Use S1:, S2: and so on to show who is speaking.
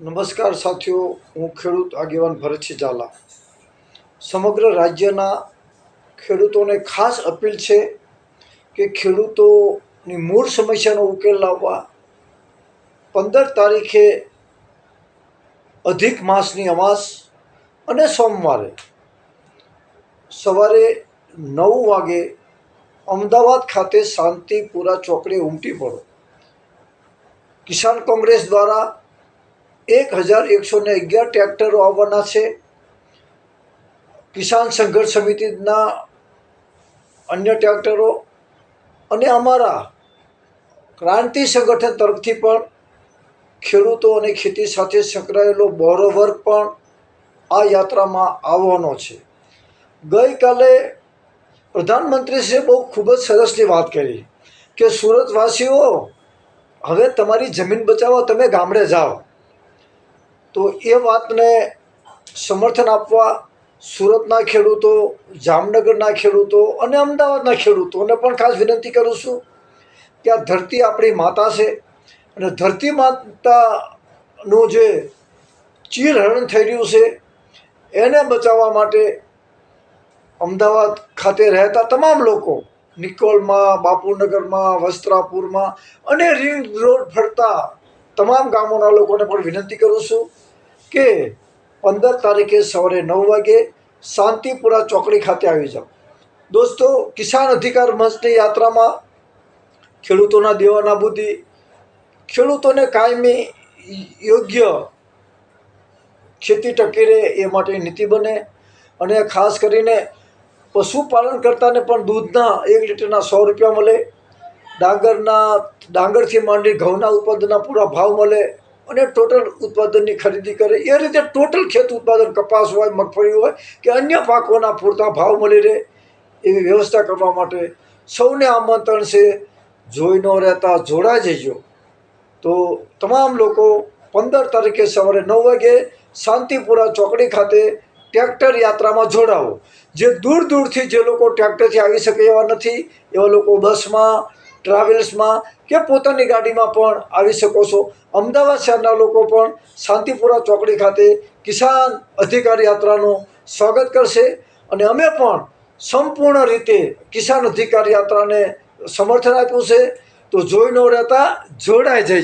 S1: નમસ્કાર સાથીઓ, હું ખેડૂત આગેવાન ભરતસિંહ ઝાલા. સમગ્ર રાજ્યના ખેડૂતોને ખાસ અપીલ છે કે ખેડૂતોની મૂળ સમસ્યાનો ઉકેલ લાવવા 15 તારીખે અધિક માસની અમાસ અને સોમવારે સવારે 9 વાગે અમદાવાદ ખાતે શાંતિપુરા ચોકડીએ ઉમટી પડો. કિસાન કોંગ્રેસ દ્વારા 1111 ટ્રેક્ટરો આવવાના છે. કિસાન સંઘર્ષ સમિતિના અન્ય ટ્રેક્ટરો અને અમારા ક્રાંતિ સંગઠન તરફથી પણ ખેડૂતો અને ખેતી સાથે સંકળાયેલો બહોળો વર્ગ પણ આ યાત્રામાં આવવાનો છે. ગઈકાલે પ્રધાનમંત્રીશ્રીએ ખૂબ જ સરસની વાત કરી કે સુરતવાસીઓ, હવે તમારી જમીન બચાવવા તમે ગામડે જાઓ. તો એ વાતને સમર્થન આપવા સુરતના ખેડૂતો, જામનગરના ખેડૂતો અને અમદાવાદના ખેડૂતોને પણ ખાસ વિનંતી કરું છું કે આ ધરતી આપણી માતા છે અને ધરતી માતાનું જે ચીરહરણ થઈ રહ્યું છે એને બચાવવા માટે અમદાવાદ ખાતે રહેતા તમામ લોકો, નિકોલમાં, બાપુનગરમાં, વસ્ત્રાપુરમાં અને રિંગ રોડ ફરતા તમામ ગામોના લોકોને પણ વિનંતી કરું છું કે 15 તારીખે સવારે 9 વાગે શાંતિપુરા ચોકડી ખાતે આવી જાઓ. દોસ્તો, કિસાન અધિકાર મંચની યાત્રામાં ખેડૂતોના દેવા નાબૂદી, ખેડૂતોને કાયમી યોગ્ય ખેતી ટકી રહે એ માટે નીતિ બને અને ખાસ કરીને પશુપાલન કરતાને પણ દૂધના 1 લીટરના 100 રૂપિયા મળે, ડાંગરથી માંડી ઘઉંના ઉત્પાદનના પૂરા ભાવ મળે અને ટોટલ ઉત્પાદનની ખરીદી કરે. એ રીતે ટોટલ ખેત ઉત્પાદન, કપાસ હોય, મગફળી હોય કે અન્ય પાકોના પૂરતા ભાવ મળી રહે એવી વ્યવસ્થા કરવા માટે સૌને આમંત્રણ છે. જોઈ ન રહેતા જોડાઈ જજો. તો તમામ લોકો 15 તારીખે સવારે 9 વાગે શાંતિપુરા ચોકડી ખાતે ટ્રેક્ટર યાત્રામાં જોડાવો. જે દૂર દૂરથી જે લોકો ટ્રેક્ટરથી આવી શકે એવા નથી, એવા લોકો બસમાં, ટ્રાવેલ્સમાં કે પોતાની ગાડીમાં પણ આવી શકો છો. અમદાવાદ શહેરના લોકો પણ શાંતિપુરા ચોકડી ખાતે કિસાન અધિકાર યાત્રાનું સ્વાગત કરશે અને અમે પણ સંપૂર્ણ રીતે કિસાન અધિકાર યાત્રાને સમર્થન આપ્યું છે. તો જોઈ ન રહેતા જોડાઈ જજો.